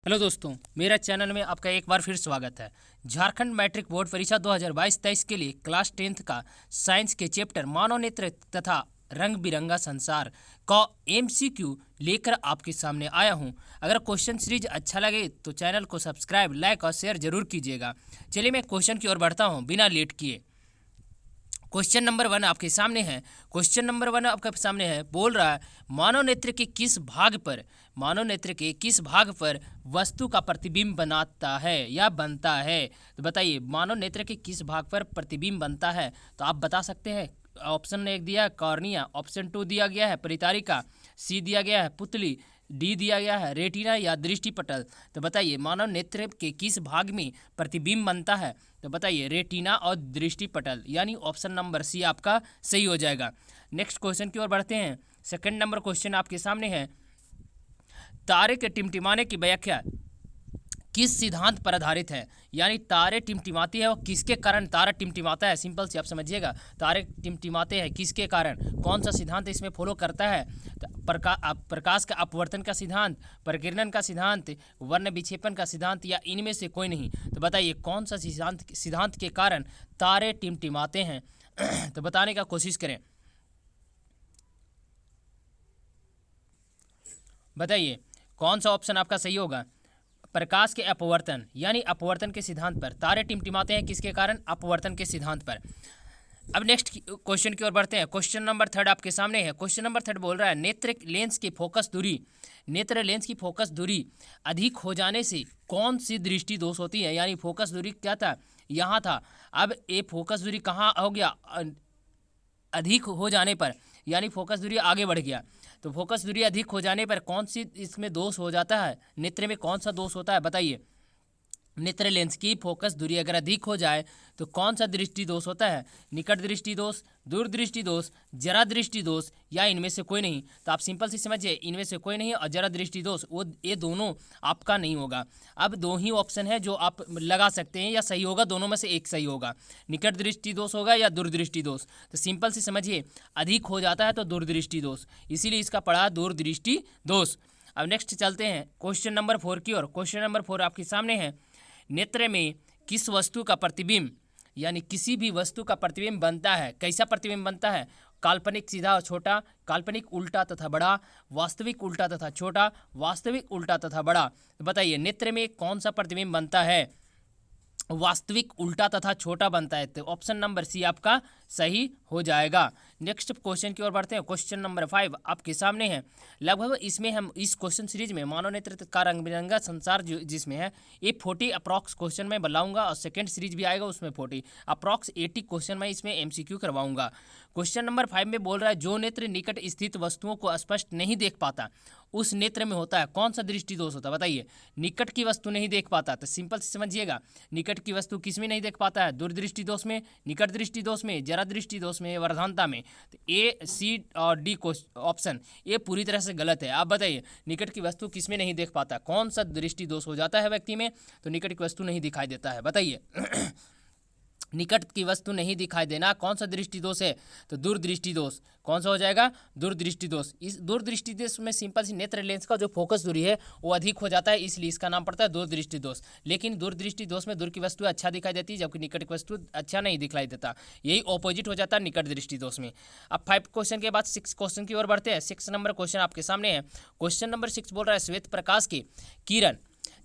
Hello दोस्तों, मेरा channel में आपका एक बार फिर स्वागत है। झारखंड मैट्रिक बोर्ड परीक्षा 2022-23 के लिए क्लास 10th का साइंस के चैप्टर मानव नेत्र तथा रंग बिरंगा संसार का एमसीक्यू लेकर आपके सामने आया हूं। अगर क्वेश्चन सीरीज अच्छा लगे तो चैनल को सब्सक्राइब, लाइक और शेयर जरूर कीजिएगा। चलिए मैं क्वेश्चन की ओर बढ़ता हूँ बिना लेट किए। क्वेश्चन नंबर 1 आपके सामने है। क्वेश्चन नंबर 1 आपके सामने है, बोल रहा है मानव नेत्र के किस भाग पर वस्तु का प्रतिबिंब बनाता है या बनता है। तो बताइए मानव नेत्र के किस भाग पर प्रतिबिंब बनता है। तो आप बता सकते हैं। ऑप्शन 1 दिया है कॉर्निया, ऑप्शन 2 दिया गया है परितारिका, सी दिया गया है पुतली, डी दिया गया है रेटिना या दृष्टि पटल। तो बताइए मानव नेत्र के किस भाग में प्रतिबिंब बनता है। तो बताइए रेटिना और दृष्टि पटल, यानी ऑप्शन नंबर सी आपका सही हो जाएगा। नेक्स्ट क्वेश्चन की ओर बढ़ते हैं। सेकंड नंबर क्वेश्चन आपके सामने है, तारे के टिमटिमाने की व्याख्या किस सिद्धांत पर आधारित है। यानी तारे टिमटिमाती है और किसके कारण तारा टिमटिमाता है। सिंपल से आप समझिएगा, तारे टिमटिमाते हैं किसके कारण, कौन सा सिद्धांत इसमें फॉलो करता है। तो प्रकाश का अपवर्तन का सिद्धांत, परिकिरण का सिद्धांत, वर्ण विक्षेपण का सिद्धांत या इनमें से कोई नहीं। तो बताइए कौन सा सिद्धांत के कारण तारे टिमटिमाते हैं। तो बताने का कोशिश करें। बताइए कौन सा ऑप्शन आपका सही होगा। प्रकाश के अपवर्तन यानी अपवर्तन के सिद्धांत पर तारे टिमटिमाते हैं किसके कारण, अपवर्तन के सिद्धांत पर। अब नेक्स्ट क्वेश्चन की ओर बढ़ते हैं। क्वेश्चन नंबर 3 आपके सामने है। क्वेश्चन नंबर 3 बोल रहा है, नेत्र लेंस की फोकस दूरी अधिक हो जाने से कौन सी दृष्टि दोष होती है। यानी फोकस दूरी क्या था, यहाँ था, अब ये फोकस दूरी कहाँ हो गया, अधिक हो जाने पर, यानी फोकस दूरी आगे बढ़ गया। तो फोकस दूरी अधिक हो जाने पर कौन सी इसमें दोष हो जाता है, नेत्र में कौन सा दोष होता है। बताइए नेत्र लेंस की फोकस दूरी अगर अधिक हो जाए तो कौन सा दृष्टि दोष होता है, निकट दृष्टि दोष, दूर दृष्टि दोष, जरा दृष्टि दोष या इनमें से कोई नहीं। तो आप सिंपल से समझिए इनमें से कोई नहीं और जरा दृष्टि दोष, वो ये दोनों आपका नहीं होगा। अब दो ही ऑप्शन है जो आप लगा सकते हैं, या सही होगा दोनों में से एक सही होगा, निकट दृष्टि दोष होगा या दूरदृष्टि दोष। तो सिंपल से समझिए अधिक हो जाता है तो दूरदृष्टि दोष, इसीलिए इसका पड़ा दूरदृष्टि दोष। अब नेक्स्ट चलते हैं क्वेश्चन नंबर 4 की ओर। क्वेश्चन नंबर 4 आपके सामने है, नेत्र में किस वस्तु का प्रतिबिंब, यानी किसी भी वस्तु का प्रतिबिंब बनता है, कैसा प्रतिबिंब बनता है, काल्पनिक सीधा और छोटा, काल्पनिक उल्टा तथा बड़ा, वास्तविक उल्टा तथा छोटा, वास्तविक उल्टा तथा बड़ा। तो बताइए नेत्र में कौन सा प्रतिबिंब बनता है, वास्तविक उल्टा तथा छोटा बनता है। तो ऑप्शन नंबर सी आपका सही हो जाएगा। नेक्स्ट क्वेश्चन की ओर बढ़ते हैं। क्वेश्चन नंबर 5 आपके सामने है। लगभग इसमें हम इस क्वेश्चन सीरीज में मानव नेत्र का रंग बिरंगा संसार जिसमें है ये 40 अप्रॉक्स क्वेश्चन मैं बनाऊंगा और सेकंड सीरीज भी आएगा उसमें 40 अप्रॉक्स 80 क्वेश्चन मैं इसमें एमसीक्यू करवाऊंगा। क्वेश्चन नंबर 5 में बोल रहा है, जो नेत्र निकट स्थित वस्तुओं को स्पष्ट नहीं देख पाता उस नेत्र में होता है कौन सा दृष्टि दोष होता है। बताइए निकट की वस्तु नहीं देख पाता, तो सिंपल से समझिएगा निकट की वस्तु किस में नहीं देख पाता है, दूरदृष्टि दोष में, निकट दृष्टि दोष में, जरा दृष्टि दोष में, वर्धनता में। तो ए, सी और डी ऑप्शन ये पूरी तरह से गलत है। आप बताइए निकट की वस्तु किस में नहीं देख पाता, कौन सा दृष्टि दोष हो जाता है व्यक्ति में, तो निकट की वस्तु नहीं दिखाई देता है। बताइए निकट की वस्तु नहीं दिखाई देना कौन सा दृष्टि दोष है, तो दूरदृष्टि दोष। कौन सा हो जाएगा, दूरदृष्टि दोष। इस दूरदृष्टि दोष में सिंपल सी नेत्र लेंस का जो फोकस दूरी है वो अधिक हो जाता है, इसलिए इसका नाम पड़ता है दूरदृष्टि दोष। लेकिन दूरदृष्टि दोष में दूर की वस्तु अच्छा दिखाई देती है जबकि निकट की वस्तु अच्छा नहीं दिखाई देता, यही ऑपोजिट हो जाता है निकट दृष्टि दोष में। अब 5 क्वेश्चन के बाद 6 क्वेश्चन की ओर बढ़ते हैं। 6 नंबर क्वेश्चन आपके सामने है। क्वेश्चन नंबर 6 बोल रहा है, श्वेत प्रकाश की किरण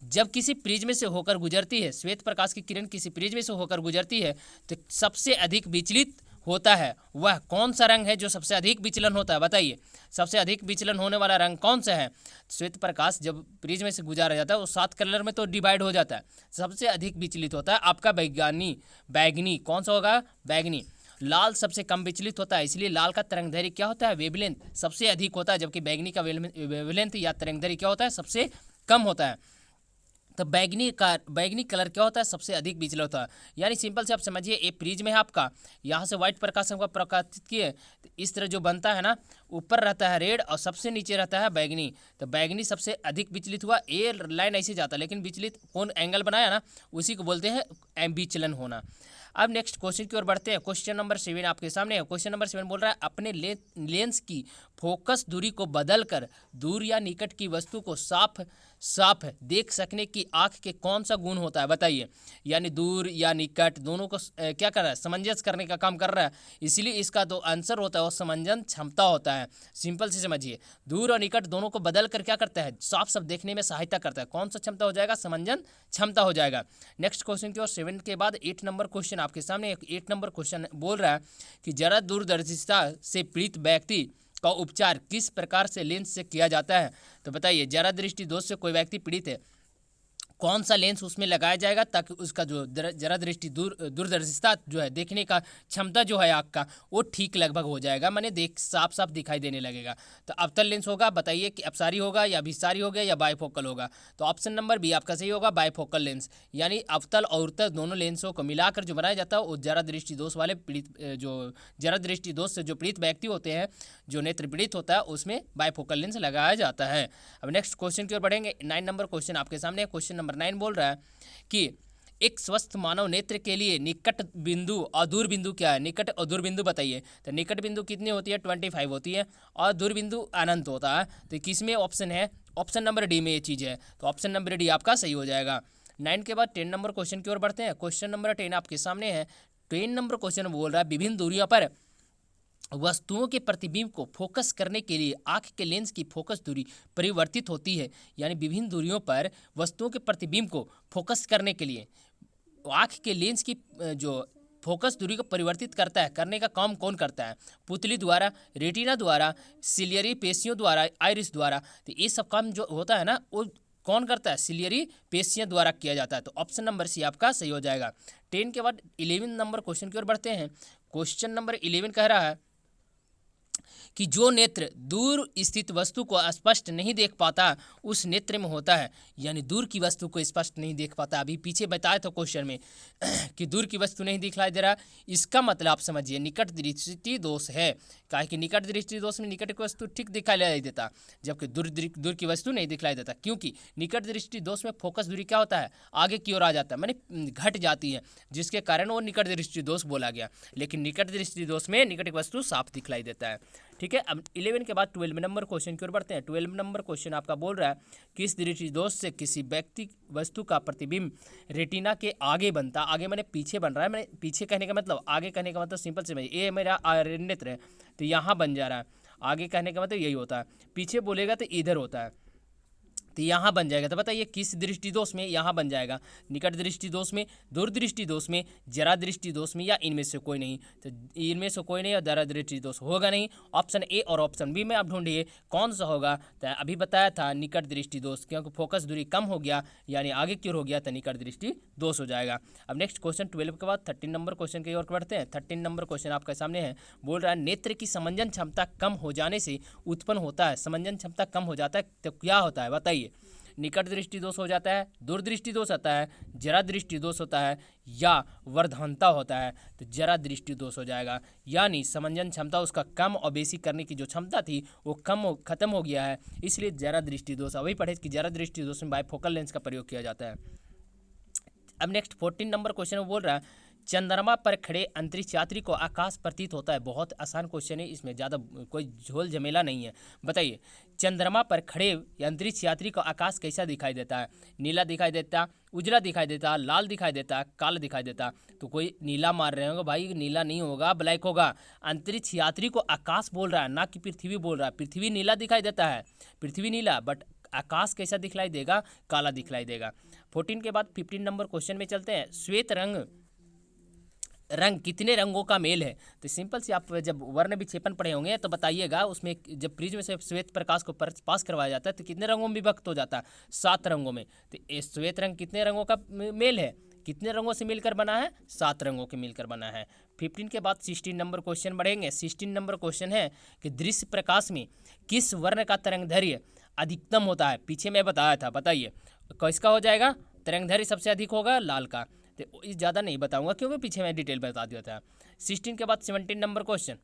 जब किसी प्रिज्म से होकर गुजरती है, श्वेत प्रकाश की किरण किसी प्रिज्म से होकर गुजरती है तो सबसे अधिक विचलित होता है वह कौन सा रंग है जो सबसे अधिक विचलन होता है। बताइए सबसे अधिक विचलन होने वाला रंग कौन सा है। श्वेत प्रकाश जब प्रिज्म से गुजारा जाता है वो 7 कलर में तो डिवाइड हो जाता है, सबसे अधिक विचलित होता है आपका बैगनी। कौन सा होगा, बैगनी। लाल सबसे कम विचलित होता है, इसलिए लाल का तरंगदैर्घ्य क्या होता है, वेवलेंथ, सबसे अधिक होता है, जबकि बैगनी का वेवलेंथ या तरंगदैर्घ्य क्या होता है, सबसे कम होता है। तो बैगनी कलर क्या होता है, सबसे अधिक विचलित होता है। यानी सिंपल से आप समझिए एक प्रिज्म है आपका, यहाँ से व्हाइट प्रकाश हमको प्रकाशित किए तो इस तरह जो बनता है ना, ऊपर रहता है रेड और सबसे नीचे रहता है बैगनी। तो बैगनी सबसे अधिक विचलित हुआ, ए लाइन ऐसे जाता है, लेकिन विचलित कौन एंगल बनाया ना उसी को बोलते हैं विचलन होना। अब नेक्स्ट क्वेश्चन की ओर बढ़ते हैं। क्वेश्चन नंबर 7 आपके सामने है। क्वेश्चन नंबर 7 बोल रहा है, अपने लेंस की फोकस दूरी को बदलकर दूर या निकट की वस्तु को साफ साफ है, देख सकने की आँख के कौन सा गुण होता है बताइए। यानी दूर या निकट दोनों को क्या कर रहा है, समंजस करने का काम कर रहा है, इसलिए इसका तो आंसर होता है वो समंजन क्षमता होता है। सिंपल से समझिए, दूर और निकट दोनों को बदल कर क्या करता है, साफ साफ देखने में सहायता करता है। कौन सा क्षमता हो जाएगा, समंजन क्षमता हो जाएगा। नेक्स्ट क्वेश्चन की ओर 7 के बाद 8 नंबर क्वेश्चन आपके सामने। 8 नंबर क्वेश्चन बोल रहा है कि जरा दूरदर्शिता से पीड़ित व्यक्ति का उपचार किस प्रकार से लेंस से किया जाता है। तो बताइए, जरा दृष्टि दोष से कोई व्यक्ति पीड़ित है, कौन सा लेंस उसमें लगाया जाएगा ताकि उसका जो जरा दृष्टि दूरदर्शिता जो है, देखने का क्षमता जो है आँख का, वो ठीक लगभग हो जाएगा, माने देख साफ साफ दिखाई देने लगेगा। तो अवतल लेंस होगा, बताइए कि अपसारी होगा या अभिसारी होगा या बायफोकल होगा। तो ऑप्शन नंबर बी आपका सही होगा, बायफोकल लेंस। यानी अवतल और उत्तल दोनों लेंसों को मिलाकर जो बनाया जाता है वो जरा दृष्टि दोष वाले पीड़ित, जो जरा दृष्टि दोष से जो पीड़ित व्यक्ति होते हैं, जो नेत्र पीड़ित होता है, उसमें बायफोकल लेंस लगाया जाता है। अब नेक्स्ट क्वेश्चन की ओर बढ़ेंगे। 9 नंबर क्वेश्चन आपके सामने। क्वेश्चन नंबर 9 बोल रहा है कि एक स्वस्थ मानव नेत्र के लिए निकट बिंदु और दूर बिंदु क्या है। निकट और दूर बिंदु बताइए। तो निकट बिंदु कितनी होती है, 25 होती है, और दूर बिंदु अनंत होता है। तो किसमें ऑप्शन है, ऑप्शन नंबर डी में ये चीज़ है। तो ऑप्शन नंबर डी आपका सही हो जाएगा। 9 के बाद 10 नंबर क्वेश्चन की ओर बढ़ते हैं। क्वेश्चन नंबर 10 आपके सामने है। 10 नंबर क्वेश्चन बोल रहा है विभिन्न दूरियों पर वस्तुओं के प्रतिबिंब को फोकस करने के लिए आँख के लेंस की फोकस दूरी परिवर्तित होती है। यानी विभिन्न दूरियों पर वस्तुओं के प्रतिबिंब को फोकस करने के लिए आँख के लेंस की जो फोकस दूरी को परिवर्तित करता है, करने का काम कौन करता है, पुतली द्वारा, रेटिना द्वारा, सिलियरी पेशियों द्वारा, आइरिस द्वारा। तो ये सब काम जो होता है ना, वो कौन करता है, सिलियरी पेशियों द्वारा किया जाता है। तो ऑप्शन नंबर सी आपका सही हो जाएगा। 10 के बाद 11 नंबर क्वेश्चन की ओर बढ़ते हैं। क्वेश्चन नंबर 11 कह रहा है कि जो नेत्र दूर स्थित वस्तु को स्पष्ट नहीं देख पाता उस नेत्र में होता है। यानी दूर की वस्तु को स्पष्ट नहीं देख पाता, अभी पीछे बताया था क्वेश्चन में कि दूर की वस्तु नहीं दिखलाई दे रहा, इसका मतलब आप समझिए निकट दृष्टि दोष है। काहे कि निकट दृष्टि दोष में निकट की वस्तु ठीक दिखाई देता, जबकि दूर की वस्तु नहीं दिखलाई देता, क्योंकि निकट दृष्टि दोष में फोकस दूरी क्या होता है, आगे की ओर आ जाता है, माने घट जाती है, जिसके कारण वो निकट दृष्टि दोष बोला गया। लेकिन निकट दृष्टि दोष में निकट की वस्तु साफ दिखलाई देता है। ठीक है। अब 11 के बाद 12 नंबर क्वेश्चन की ओर बढ़ते हैं। 12 नंबर क्वेश्चन आपका बोल रहा है किस दृष्टि दोष से किसी व्यक्ति वस्तु का प्रतिबिंब रेटिना के आगे बनता, आगे मैंने पीछे बन रहा है, मैंने पीछे कहने का मतलब, आगे कहने का मतलब सिंपल से ये मेरा नेत्र है तो यहाँ बन जा रहा है, आगे कहने का मतलब यही होता है, पीछे बोलेगा तो इधर होता है, तो यहाँ बन जाएगा। तो बताइए किस दृष्टि दोष में यहाँ बन जाएगा, निकट दृष्टि दोष में, दूर दृष्टि दोष में, जरा दृष्टि दोष में, या इनमें से कोई नहीं। तो इनमें से कोई नहीं और जरा दृष्टि दोष होगा नहीं। ऑप्शन ए और ऑप्शन बी में आप ढूंढिए कौन सा होगा। तो अभी बताया था निकट दृष्टि दोष, क्योंकि फोकस दूरी कम हो गया यानी आगे की ओर हो गया तो निकट दृष्टि दोष हो जाएगा। अब नेक्स्ट क्वेश्चन 12 के बाद 13 नंबर क्वेश्चन की ओर बढ़ते हैं। 13 नंबर क्वेश्चन आपके सामने है, बोल रहा है नेत्र की समंजन क्षमता कम हो जाने से उत्पन्न होता है। समंजन क्षमता कम हो जाता है तो क्या होता है बताइए। निकट दृष्टि दोष हो जाता है, दूर दृष्टि दोष होता है, जरा दृष्टि दोष होता है, या वर्धनता होता है। तो जरा दृष्टि दोष हो जाएगा, यानी समंजन क्षमता उसका कम और बेसी करने की जो क्षमता थी वो खत्म हो गया है, इसलिए जरा दृष्टि दोष। अभी पढ़े कि जरा दृष्टि दोष में बायफोकल लेंस का प्रयोग किया जाता है। अब नेक्स्ट 14 नंबर क्वेश्चन में बोल रहा है चंद्रमा पर खड़े अंतरिक्ष यात्री को आकाश प्रतीत होता है। बहुत आसान क्वेश्चन है, इसमें ज़्यादा कोई झोल झमेला नहीं है। बताइए चंद्रमा पर खड़े अंतरिक्ष यात्री को आकाश कैसा दिखाई देता है, नीला दिखाई देता, उजला दिखाई देता, लाल दिखाई देता, काला दिखाई देता। तो कोई नीला मार रहे होंगे, भाई नीला नहीं होगा, ब्लैक होगा। अंतरिक्ष यात्री को आकाश बोल रहा है, ना कि पृथ्वी बोल रहा है। पृथ्वी नीला दिखाई देता है, पृथ्वी नीला, बट आकाश कैसा दिखलाई देगा, काला दिखलाई देगा। 14 के बाद 15 नंबर क्वेश्चन में चलते हैं। श्वेत रंग कितने रंगों का मेल है। तो सिंपल से आप जब वर्ण विक्षेपण पढ़े होंगे तो बताइएगा, उसमें जब प्रिज्म से श्वेत प्रकाश को पास करवाया जाता है तो कितने रंगों में विभक्त हो जाता है, 7 रंगों में। तो ये श्वेत रंग कितने रंगों का मेल है, कितने रंगों से मिलकर बना है, 7 रंगों के मिलकर बना है। 15 के बाद 16 नंबर क्वेश्चन बढ़ेंगे। 16 नंबर क्वेश्चन है कि दृश्य प्रकाश में किस वर्ण का तरंगदैर्घ्य अधिकतम होता है। पीछे मैं बताया था, बताइए किसका हो जाएगा, तरंगदैर्घ्य सबसे अधिक होगा लाल का। तो ज़्यादा नहीं बताऊंगा क्योंकि पीछे मैं डिटेल बता दिया था। 16 के बाद 17 नंबर क्वेश्चन।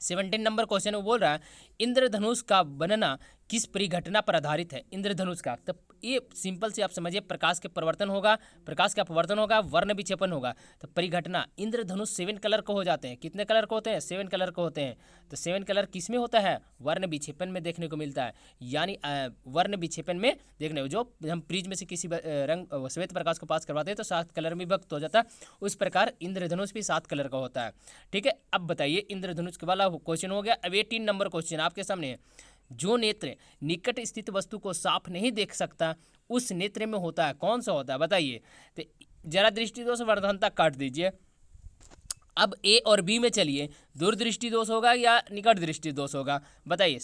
17 नंबर क्वेश्चन वो बोल रहा है इंद्रधनुष का बनना किस परिघटना पर आधारित है। इंद्रधनुष का, तो ये सिंपल से आप समझिए, प्रकाश के परिवर्तन होगा, प्रकाश का अपवर्तन होगा, वर्ण विक्षेपण होगा। तो परिघटना, इंद्रधनुष 7 कलर को हो जाते हैं। कितने कलर को होते हैं? 7 कलर को होते हैं। तो 7 कलर किस में होता है? वर्ण विक्षेपण में देखने को मिलता है। यानी वर्ण विक्षेपण में देखने को, जो हम प्रिज्म से किसी रंग श्वेत प्रकाश को पास करवाते हैं तो 7 कलर में विभक्त हो जाता है। उस प्रकार इंद्रधनुष भी 7 कलर का होता है। ठीक है, अब बताइए, इंद्रधनुष के वाला क्वेश्चन हो गया। अब 18 नंबर क्वेश्चन आपके सामने है। जो नेत्र निकट स्थित वस्तु को साफ नहीं देख सकता उस नेत्र में होता है, कौन सा होता है बताइए। तो जरा दृष्टि दोष वर्धनता काट दीजिए। अब ए और बी में चलिए, दूरदृष्टि दोष होगा या निकट दृष्टि दोष होगा बताइए।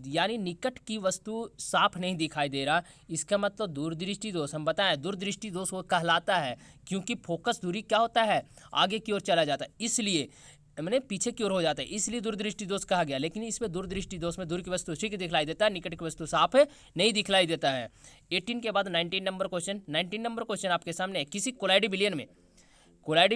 यानी निकट की वस्तु साफ नहीं दिखाई दे रहा, इसका मतलब दूरदृष्टि दोष। हम बताएं दूरदृष्टि दोष वो कहलाता है क्योंकि फोकस दूरी क्या होता है? आगे की ओर चला जाता है, इसलिए मैंने पीछे की ओर हो जाता है, इसलिए दूरदृष्टि दोष कहा गया। लेकिन इसमें दूरदृष्टि दोष में दूर की वस्तु ठीक दिखलाई देता है, निकट की वस्तु साफ नहीं दिखलाई देता है। 18 के बाद 19 नंबर क्वेश्चन। 19 नंबर क्वेश्चन आपके सामने है। किसी कोलाइडी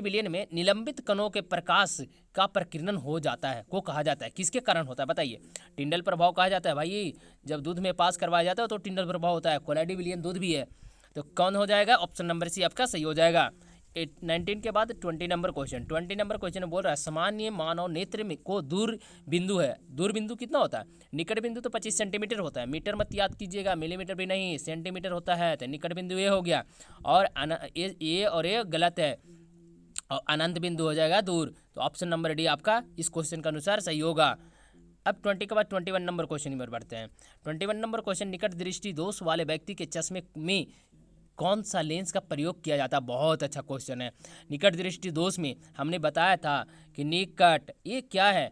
विलयन में निलंबित कणों के प्रकाश का प्रकीर्णन हो जाता है को कहा जाता है, किसके कारण होता है बताइए। टिंडल प्रभाव कहा जाता है भाई, जब दूध में पास करवाया जाता है तो टिंडल प्रभाव होता है। कोलाइडी विलयन दूध भी है, तो कौन हो जाएगा? ऑप्शन नंबर सी आपका सही हो जाएगा। 19 के बाद 20 नंबर क्वेश्चन। 20 नंबर क्वेश्चन बोल रहा है, सामान्य मानव नेत्र में को दूर बिंदु है। दूर बिंदु कितना होता है? निकट बिंदु तो 25 सेंटीमीटर होता है, मीटर मत याद कीजिएगा, मिलीमीटर भी नहीं, सेंटीमीटर होता है। तो निकट बिंदु ये हो गया, और ये और ये गलत है, और अनंत बिंदु हो जाएगा दूर। तो ऑप्शन नंबर डी आपका इस क्वेश्चन के अनुसार सही होगा। अब 20 के बाद 21 नंबर क्वेश्चन पर बढ़ते हैं। 21 नंबर क्वेश्चन, निकट दृष्टि दोष वाले व्यक्ति के चश्मे में कौन सा लेंस का प्रयोग किया जाता है? बहुत अच्छा क्वेश्चन है। निकट दृष्टि दोष में हमने बताया था कि निकट, ये क्या है?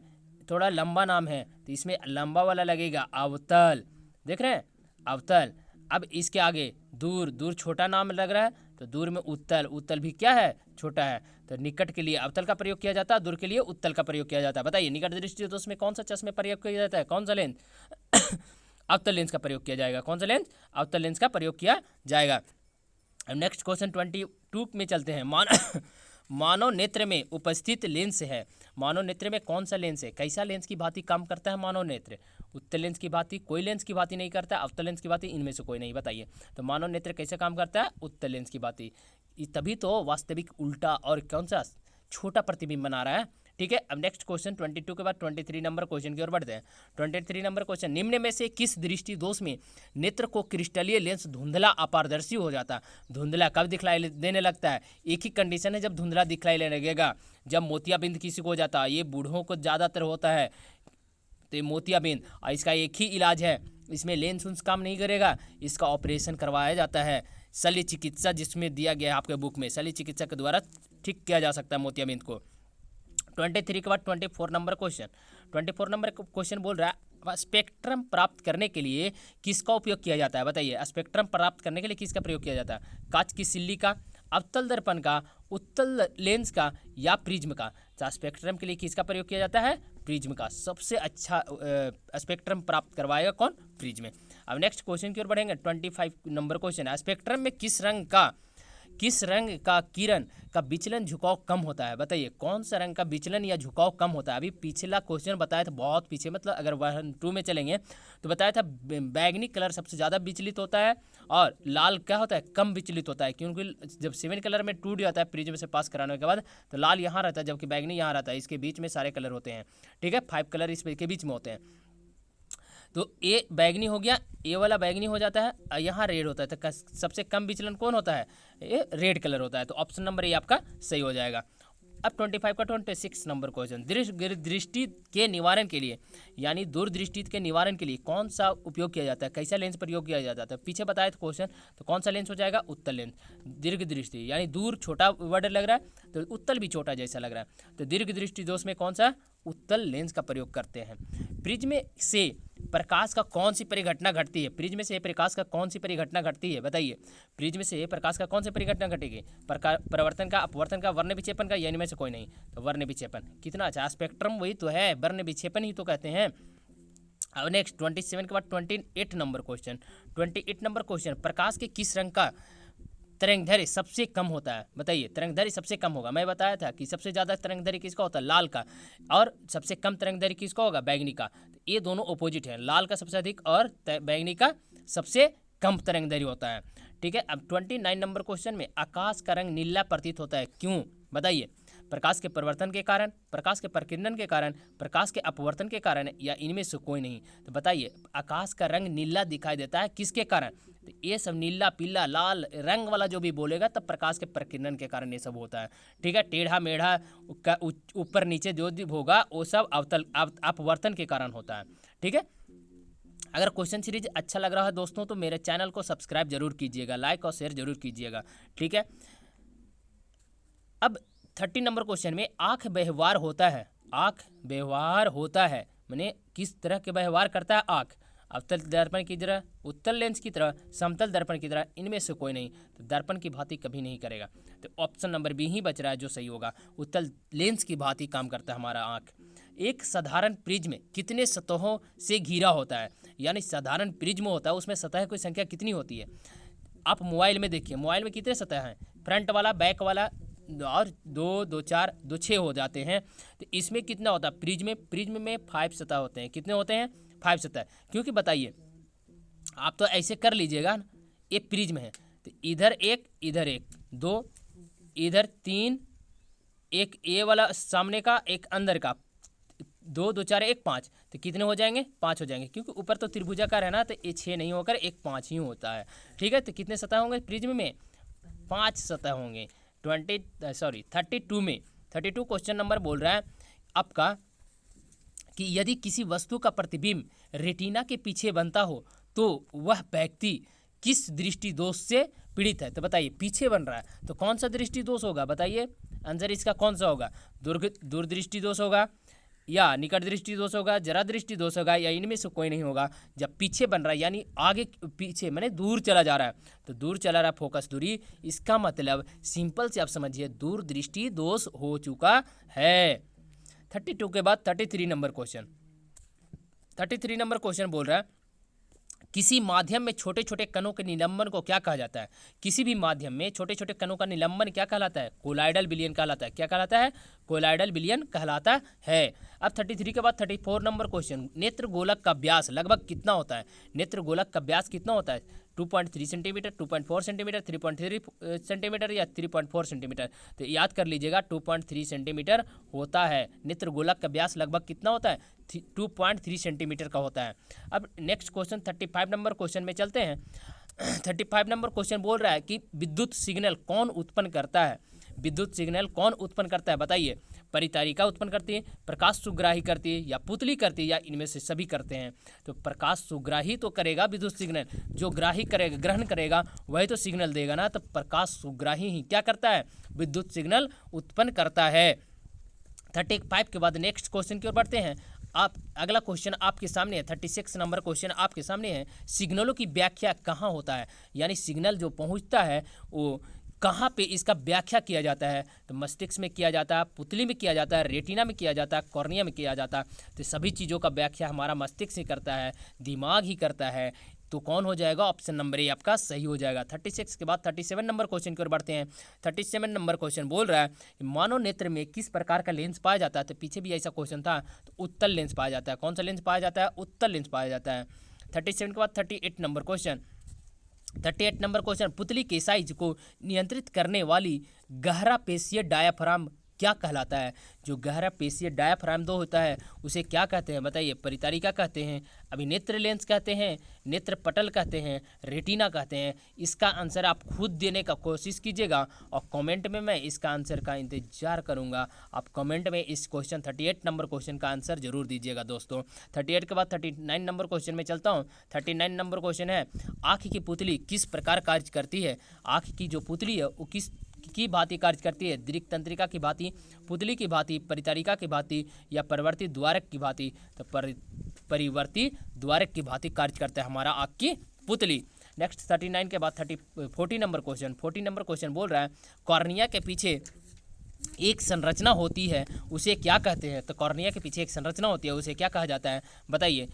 थोड़ा लंबा नाम है, तो इसमें लंबा वाला लगेगा अवतल, देख रहे हैं अवतल। अब इसके आगे दूर, दूर छोटा नाम लग रहा है, तो दूर में उत्तल, उत्तल भी क्या है? छोटा है। तो निकट के लिए अवतल का प्रयोग किया जाता है, दूर के लिए उत्तल का प्रयोग किया जाता है। बताइए निकट दृष्टि दोष में कौन सा चश्मे प्रयोग किया जाता है? कौन सा लेंस? अवतल लेंस का प्रयोग किया जाएगा। कौन सा लेंस? अवतल लेंस का प्रयोग किया जाएगा। अब नेक्स्ट क्वेश्चन 22 में चलते हैं। मानव नेत्र में उपस्थित लेंस है। मानव नेत्र में कौन सा लेंस है? कैसा लेंस की भांति काम करता है मानव नेत्र? उत्तल लेंस की भांति, कोई लेंस की भांति नहीं करता, अवतल लेंस की भांति, इनमें से कोई नहीं। बताइए तो मानव नेत्र कैसे काम करता है? उत्तल लेंस की भांति। तभी तो वास्तविक उल्टा और कौन सा छोटा प्रतिबिंब बना रहा है। ठीक है, अब नेक्स्ट क्वेश्चन 22 के बाद 23 नंबर क्वेश्चन की ओर बढ़ते हैं। 23 नंबर क्वेश्चन, निम्न में से किस दृष्टि दोष में नेत्र को क्रिस्टलीय लेंस धुंधला अपारदर्शी हो जाता है? धुंधला कब दिखलाई देने लगता है? एक ही कंडीशन है जब धुंधला दिखलाई देने लगेगा, जब मोतियाबिंद किसी को हो जाता है। ये बूढ़ों को ज़्यादातर होता है, तो ये मोतियाबिंद, और इसका एक ही इलाज है, इसमें लेंस उन्स काम नहीं करेगा, इसका ऑपरेशन करवाया जाता है। शल्य चिकित्सा जिसमें दिया गया है आपके बुक में, शल्य चिकित्सा के द्वारा ठीक किया जा सकता है मोतियाबिंद को। 23 के बाद 24 नंबर क्वेश्चन। 24 नंबर क्वेश्चन बोल रहा है, स्पेक्ट्रम प्राप्त करने के लिए किसका उपयोग किया जाता है? बताइए स्पेक्ट्रम प्राप्त करने के लिए किसका प्रयोग किया जाता है? कांच की सिल्ली का, अवतल दर्पण का, उत्तल लेंस का, या प्रिज्म का? स्पेक्ट्रम के लिए किसका प्रयोग किया जाता है? प्रिज्म का। सबसे अच्छा स्पेक्ट्रम प्राप्त करवाएगा कौन? प्रिज्म। अब नेक्स्ट क्वेश्चन की ओर बढ़ेंगे। 25 नंबर क्वेश्चन है, स्पेक्ट्रम में किस रंग का किरण का विचलन झुकाव कम होता है? बताइए कौन सा रंग का विचलन या झुकाव कम होता है? अभी पिछला क्वेश्चन बताया था, बहुत पीछे, मतलब अगर 1-2 में चलेंगे तो बताया था बैगनी कलर सबसे ज़्यादा विचलित होता है, और लाल क्या होता है? कम विचलित होता है, क्योंकि जब 7 कलर में टूट जाता है प्रिज्म से पास कराने के बाद, तो लाल यहाँ रहता है जबकि बैगनी यहाँ रहता है। इसके बीच में सारे कलर होते हैं। ठीक है, 5 कलर इसके बीच में होते हैं। तो ए बैगनी हो गया, ए वाला बैगनी हो जाता है, यहाँ रेड होता है। तो सबसे कम विचलन कौन होता है? ये रेड कलर होता है। तो ऑप्शन नंबर ए आपका सही हो जाएगा। अब 25 का 26 नंबर क्वेश्चन, दृष्टि के निवारण के लिए, यानी दूरदृष्टि के निवारण के लिए कौन सा उपयोग किया जाता है? कैसा लेंस प्रयोग किया जाता है? पीछे बताया था क्वेश्चन, तो कौन सा लेंस हो जाएगा? उत्तल लेंस। दीर्घ दृष्टि यानी दूर छोटा वर्ड लग रहा है, तो उत्तल भी छोटा जैसा लग रहा है, तो दीर्घ दृष्टि दोष में कौन सा? उत्तल लेंस का प्रयोग करते हैं। प्रिज्म से प्रकाश का कौन सी परिघटना घटती है? प्रिज्म से प्रकाश का कौन सी परिघटना घटती है? बताइए प्रिज्म से प्रकाश का कौन सी परिघटना घटेगी? परिवर्तन का, अपवर्तन का, वर्ण विक्षेपण का, या इनमें से कोई नहीं? तो वर्ण विक्षेपण। कितना अच्छा, स्पेक्ट्रम वही तो है, वर्ण विक्षेपण ही तो कहते हैं। अब नेक्स्ट 27 के बाद 28 नंबर क्वेश्चन। 28 नंबर क्वेश्चन, प्रकाश के किस रंग का तरंगदैर्घ्य सबसे कम होता है? बताइए तरंगदैर्घ्य सबसे कम होगा। मैं बताया था कि सबसे ज़्यादा तरंगदैर्घ्य किसका होता है? लाल का। और सबसे कम तरंगदैर्घ्य किसका होगा? बैगनी का। तो ये दोनों अपोजिट हैं, लाल का सबसे अधिक और बैगनी का सबसे कम तरंगदैर्घ्य होता है। ठीक है, अब 29 नंबर क्वेश्चन में आकाश का रंग नीला प्रतीत होता है, क्यों? बताइए। प्रकाश के परिवर्तन के कारण, प्रकाश के प्रकीर्णन के कारण, प्रकाश के अपवर्तन के कारण, या इनमें से कोई नहीं। तो बताइए, आकाश का रंग नीला दिखाई देता है किसके कारण? तो ये सब नीला, पीला, लाल रंग वाला जो भी बोलेगा तब प्रकाश के प्रकीर्णन के कारण ये सब होता है। ठीक है, टेढ़ा मेढ़ा का ऊपर नीचे जो भी होगा वो सब अपवर्तन के कारण होता है। ठीक है, अगर क्वेश्चन सीरीज अच्छा लग रहा है दोस्तों तो मेरे चैनल को सब्सक्राइब जरूर कीजिएगा, लाइक और शेयर जरूर कीजिएगा। ठीक है, अब 30 नंबर क्वेश्चन में आँख व्यवहार होता है, आँख व्यवहार होता है माने किस तरह के व्यवहार करता है आँख? अवतल दर्पण की तरह, उत्तल लेंस की तरह, समतल दर्पण की तरह, इनमें से कोई नहीं। तो दर्पण की भांति कभी नहीं करेगा। तो ऑप्शन नंबर बी ही बच रहा है जो सही होगा, उत्तल लेंस की भांति काम करता है हमारा आँख। एक साधारण प्रिज्म कितने सतहों से घिरा होता है? यानी साधारण प्रिज्म होता है उसमें सतह की संख्या कितनी होती है? आप मोबाइल में देखिए, मोबाइल में कितने सतह हैं? फ्रंट वाला, बैक वाला और 2, 2, 4, 2, 6 हो जाते हैं। तो इसमें कितना होता है? प्रिज्म में 5 सतह होते हैं। कितने होते हैं? 5 सतह। क्योंकि बताइए, आप तो ऐसे कर लीजिएगा ना, ये प्रिज्म है तो इधर एक, इधर एक, 2, इधर 3, एक ये वाला सामने का, एक अंदर का, 2, 2, 4, 1, 5। तो कितने हो जाएंगे? 5 हो जाएंगे, क्योंकि ऊपर तो त्रिभुजाकार है ना, तो ये 6 नहीं होकर एक 5 ही होता है। ठीक है, तो कितने सतह होंगे प्रिज्म में? 5 सतह होंगे। 32 में 32 क्वेश्चन नंबर बोल रहा है आपका कि यदि किसी वस्तु का प्रतिबिंब रेटिना के पीछे बनता हो तो वह व्यक्ति किस दृष्टि दोष से पीड़ित है? तो बताइए, पीछे बन रहा है तो कौन सा दृष्टि दोष होगा? बताइए, आंसर इसका कौन सा होगा? दूरदृष्टि दोष होगा, या निकट दृष्टि दोष होगा, जरा दृष्टि दोष होगा, या इनमें से कोई नहीं होगा। जब पीछे बन रहा है यानी आगे पीछे माने दूर चला जा रहा है, तो दूर चला रहा फोकस दूरी, इसका मतलब सिंपल से आप समझिए दूर दृष्टि दोष हो चुका है। 32 के बाद 33 नंबर क्वेश्चन। 33 नंबर क्वेश्चन बोल रहा है किसी माध्यम में छोटे छोटे कणों के निलंबन को क्या कहा जाता है? किसी भी माध्यम में छोटे छोटे कणों का निलंबन क्या कहलाता है? कोलाइडल विलयन कहलाता है। क्या कहलाता है? कोलाइडल विलयन कहलाता है। अब 33 के बाद 34 नंबर क्वेश्चन, नेत्र गोलक का व्यास लगभग कितना होता है? नेत्र गोलक का व्यास कितना होता है? 2.3 सेंटीमीटर, 2.4 सेंटीमीटर, 3.3 सेंटीमीटर या 3.4 सेंटीमीटर? तो याद कर लीजिएगा 2.3 सेंटीमीटर होता है। नेत्र गोलक का व्यास लगभग कितना होता है? 2.3 सेंटीमीटर का होता है। अब नेक्स्ट क्वेश्चन 35 नंबर क्वेश्चन में चलते हैं। 35 नंबर क्वेश्चन बोल रहा है कि विद्युत सिग्नल कौन उत्पन्न करता है? विद्युत सिग्नल कौन उत्पन्न करता है? बताइए। परितारिका उत्पन्न करती है, प्रकाश सुग्राही करती है, या पुतली करती है, या इनमें से सभी करते हैं? तो प्रकाश सुग्राही तो करेगा विद्युत सिग्नल, जो ग्राही करेगा, ग्रहण करेगा वही तो सिग्नल देगा ना। तो प्रकाश सुग्राही ही क्या करता है? विद्युत सिग्नल उत्पन्न करता है। 35 के बाद नेक्स्ट क्वेश्चन की ओर बढ़ते हैं। आप अगला क्वेश्चन आपके सामने है, 36 नंबर क्वेश्चन आपके सामने है। सिग्नलों की व्याख्या कहाँ होता है? यानी सिग्नल जो पहुँचता है वो कहाँ पे इसका व्याख्या किया जाता है? तो मस्तिष्क में किया जाता है, पुतली में किया जाता है, रेटिना में किया जाता है, कॉर्निया में किया जाता है। तो सभी चीज़ों का व्याख्या हमारा मस्तिष्क ही करता है, दिमाग ही करता है। तो कौन हो जाएगा? ऑप्शन नंबर ए आपका सही हो जाएगा। 36 के बाद 37 नंबर क्वेश्चन की ओर बढ़ते हैं। 37 नंबर क्वेश्चन बोल रहा है मानव नेत्र में किस प्रकार का लेंस पाया जाता है? तो पीछे भी ऐसा क्वेश्चन था, तो उत्तल लेंस पाया जाता है। कौन सा लेंस पाया जाता है? उत्तल लेंस पाया जाता है। 37 के बाद 38 नंबर क्वेश्चन। 38 नंबर क्वेश्चन, पुतली के साइज को नियंत्रित करने वाली गहरा पेशीय डायाफ्राम क्या कहलाता है? जो गहरा पेशीय डायाफ्राम दो होता है उसे क्या कहते हैं? बताइए। परितारिका कहते हैं, अभिनेत्र लेंस कहते हैं, नेत्र पटल कहते हैं, रेटिना कहते हैं। इसका आंसर आप खुद देने का कोशिश कीजिएगा और कमेंट में मैं इसका आंसर का इंतजार करूंगा। आप कमेंट में इस क्वेश्चन 38 नंबर क्वेश्चन का आंसर जरूर दीजिएगा दोस्तों। 38 के बाद 39 नंबर क्वेश्चन में चलता हूँ। 39 नंबर क्वेश्चन है आँख की पुतली किस प्रकार कार्य करती है? आँख की जो पुतली है वो किस की भांति कार्य करती है? दीर्घ तंत्रिका की भांति, पुतली की भांति, परितारिका की भांति, या परिवर्ती द्वारक की भांति? तो परिवर्ती द्वारक की भांति कार्य करता है हमारा आँख की पुतली। नेक्स्ट 39 के बाद 40 नंबर क्वेश्चन। 40 नंबर क्वेश्चन बोल रहा है कॉर्निया के पीछे एक संरचना होती है उसे क्या कहते हैं? तो कॉर्निया के पीछे एक संरचना होती है उसे क्या कहा जाता है? बताइए।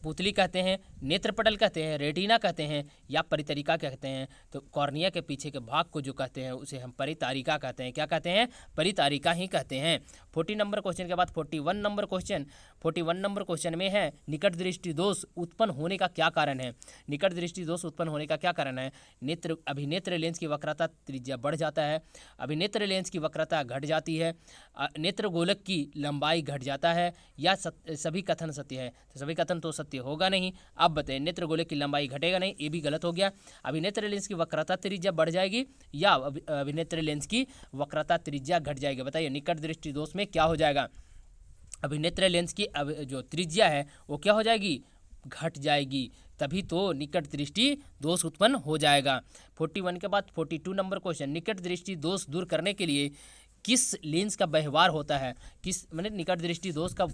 पुतली कहते हैं, नेत्र पटल कहते हैं, रेटिना कहते हैं या परितरिका कहते हैं। तो कॉर्निया के पीछे के भाग को जो कहते हैं उसे हम परितारिका कहते हैं। क्या कहते हैं? परितारिका ही कहते हैं। 40 नंबर क्वेश्चन के बाद 41 नंबर क्वेश्चन। 41 नंबर क्वेश्चन में है निकट दृष्टि दोष उत्पन्न होने का क्या कारण है। निकट दृष्टि दोष उत्पन्न होने का क्या कारण है? अभिनेत्र लेंस की वक्रता त्रिज्या बढ़ जाता है, अभिनेत्र लेंस की वक्रता घट जाती है, नेत्र गोलक की लंबाई घट जाता है, या सभी कथन सत्य है। तो सभी कथन तो सत्य होगा नहीं। अब बताइए, नेत्र गोलक की लंबाई घटेगा नहीं, ये भी गलत हो गया। अभिनेत्र लेंस की वक्रता त्रिज्या बढ़ जाएगी या अभिनेत्र लेंस की वक्रता त्रिज्या घट जाएगी। बताइए निकट दृष्टि दोष में क्या हो जाएगा? अभिनेत्र लेंस की जो त्रिज्या है वो क्या हो जाएगी? घट जाएगी, तभी तो निकट दृष्टि दोष उत्पन्न हो जाएगा। 41 के बाद 42 नंबर क्वेश्चन, निकट दृष्टि दोष दूर करने के लिए किस लेंस का व्यवहार होता है? किस मतलब निकट दृष्टि दोष का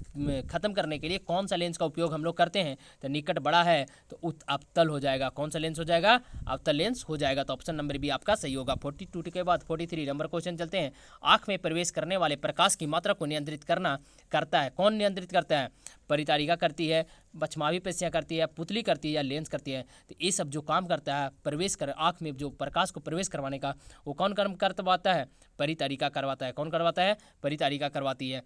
खत्म करने के लिए कौन सा लेंस का उपयोग हम लोग करते हैं? तो निकट बड़ा है तो अवतल हो जाएगा। कौन सा लेंस हो जाएगा? अवतल लेंस हो जाएगा। तो ऑप्शन नंबर बी आपका सही होगा। 42 के बाद 43 नंबर क्वेश्चन चलते हैं। आँख में प्रवेश करने वाले प्रकाश की मात्रा को नियंत्रित करता है। कौन नियंत्रित करता है? परितारिका करती है, बचमावी पेशियाँ करती है, पुतली करती है या लेंस करती है। तो ये सब जो काम करता है प्रवेश कर आँख में जो प्रकाश को प्रवेश करवाने का, वो कौन कर्म करवाता है? परितारिका करवाता है। कौन करवाता है? परितारिका करवाती है।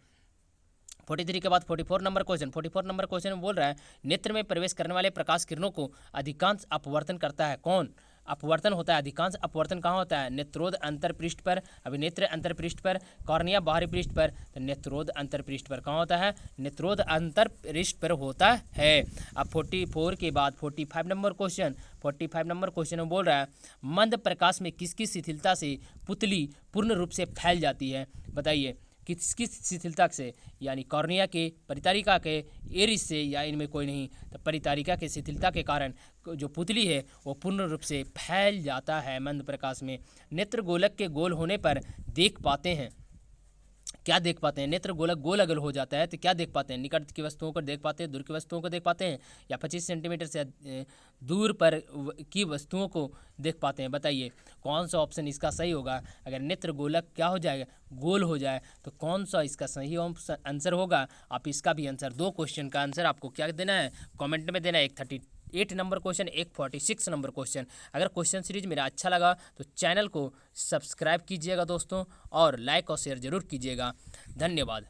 43 के बाद 44 नंबर क्वेश्चन। 44 नंबर क्वेश्चन में बोल रहा है नेत्र में प्रवेश करने वाले प्रकाश किरणों को अधिकांश अपवर्तन करता है। कौन अपवर्तन होता है? अधिकांश अपवर्तन कहाँ होता है? नेत्रोद अंतर पृष्ठ पर, अभिनेत्र अंतर पृष्ठ पर, कॉर्निया बाहरी पृष्ठ पर। तो नेत्रोद अंतर पृष्ठ पर कहाँ होता है? नेत्रोद अंतर पृष्ठ पर होता है। अब 44 के बाद 45 नंबर क्वेश्चन। 45 नंबर क्वेश्चन में बोल रहा है मंद प्रकाश में किसकी शिथिलता से पुतली पूर्ण रूप से फैल जाती है? बताइए किसकी शिथिलता से? यानी कॉर्निया के, परितारिका के, एरिस से, या इनमें कोई नहीं। तो परितारिका के शिथिलता के कारण जो पुतली है वो पूर्ण रूप से फैल जाता है मंद प्रकाश में। नेत्र गोलक के गोल होने पर देख पाते हैं, क्या देख पाते हैं? नेत्र गोलक गोल अगर हो जाता है तो क्या देख पाते हैं? निकट की वस्तुओं को देख पाते हैं, दूर की वस्तुओं को देख पाते हैं, या 25 सेंटीमीटर से दूर पर की वस्तुओं को देख पाते हैं? बताइए कौन सा ऑप्शन इसका सही होगा? अगर नेत्र गोलक क्या हो जाएगा? गोल हो जाए तो कौन सा इसका सही आंसर होगा? आप इसका भी आंसर, 2 क्वेश्चन का आंसर आपको क्या देना है? कॉमेंट में देना है। एक 38 नंबर क्वेश्चन, एक 46 नंबर क्वेश्चन। अगर क्वेश्चन सीरीज मेरा अच्छा लगा तो चैनल को सब्सक्राइब कीजिएगा दोस्तों, और लाइक और शेयर जरूर कीजिएगा। धन्यवाद।